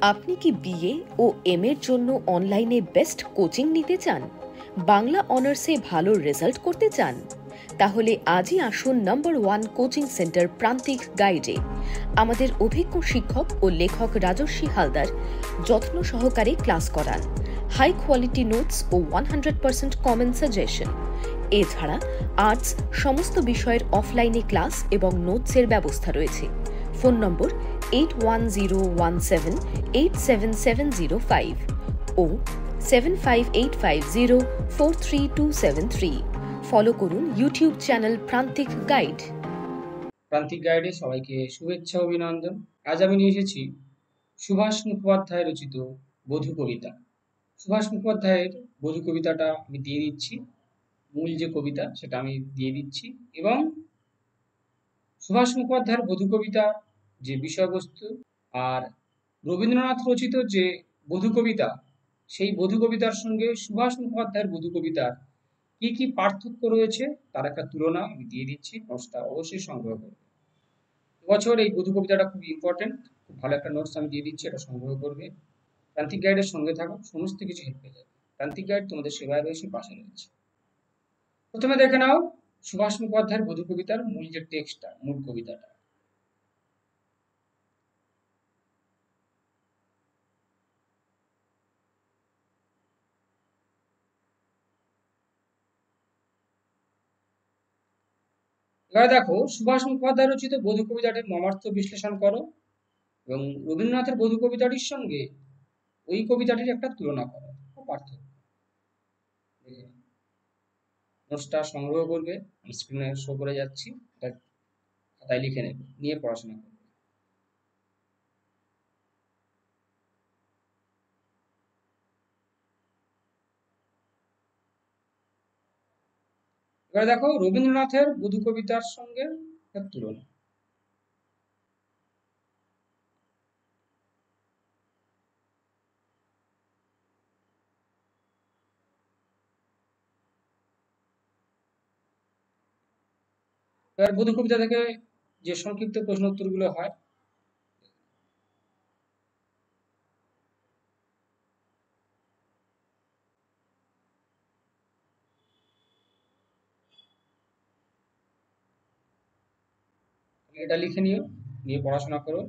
আপনি কি বিএ ও এম এর জন্য অনলাইনে বেস্ট কোচিং নিতে চান? বাংলা অনার্সে ভালো রেজাল্ট করতে চান? তাহলে আজই আসুন নাম্বার 1 কোচিং সেন্টার প্রান্তিক গাইডে। আমাদের অভিজ্ঞ শিক্ষক ও লেখক রাজস্বী হালদার যত্ন সহকারে ক্লাস করান। হাই কোয়ালিটি নোটস ও 100% কমন সাজেশন। এছাড়া আর্টস সমস্ত বিষয়ের অফলাইনে ক্লাস এবং নোটসের ব্যবস্থা রয়েছে। ফোন নম্বর 8101787705 ও 7585043273। ফলো করুন ইউটিউব চ্যানেল প্রান্তিক গাইড। প্রান্তিক গাইডে সবাইকে শুভেচ্ছা অভিনন্দন। আজ আমি নিয়ে এসেছি সুভাষ মুখোপাধ্যায় রচিত বধূ কবিতা। সুভাষ মুখোপাধ্যায়ের বধূ কবিতাটা আমি দিয়ে দিচ্ছি, মূল যে কবিতা সেটা আমি দিয়ে দিচ্ছি, এবং সুভাষ মুখোপাধ্যায়ের বধূ কবিতা যে বিষয়বস্তু আর রবীন্দ্রনাথ রচিত যে বধূ কবিতা, সেই বধূ কবিতার সঙ্গে সুভাষ মুখোপাধ্যায়ের বধূ কবিতার কি কি পার্থক্য রয়েছে তার একটা তুলনা আমি দিয়ে দিচ্ছি। নোটসটা অবশ্যই সংগ্রহ করবে। এবছর এই বধূ কবিতাটা খুব ইম্পর্টেন্ট, খুব ভালো একটা নোটস আমি দিয়ে দিচ্ছি, এটা সংগ্রহ করবে। প্রান্তিক গাইডের সঙ্গে থাকো, সমস্ত কিছু হেল্প পেয়ে যাবে। প্রান্তিক গাইড তোমাদের সেবায় রয়েছে, পাশে রয়েছে। প্রথমে দেখে নাও সুভাষ মুখোপাধ্যায়ের বধূ কবিতার মূল যে টেক্সটটা, মূল কবিতাটা। এবারে দেখো, সুভাষ মুখোপাধ্যায় রচিত বধূ কবিতাটির মর্মার্থ বিশ্লেষণ করো এবং রবীন্দ্রনাথের বধূ কবিতাটির সঙ্গে ওই কবিতাটির একটা তুলনা করো ও পার্থক্য দেখে নাও। নোটসটা সংগ্রহ করবে, আমি স্ক্রিনে শো করে যাচ্ছি, এটা খাতায় লিখে নেবে, নিয়ে পড়াশোনা করবে। এবার দেখো রবীন্দ্রনাথের বধূ কবিতার সঙ্গে একটা তুলনা। এবার বধূ কবিতা থেকে যে সংক্ষিপ্ত প্রশ্ন উত্তরগুলো হয়, এটা লিখে নিও, নিয়ে পড়াশোনা করো।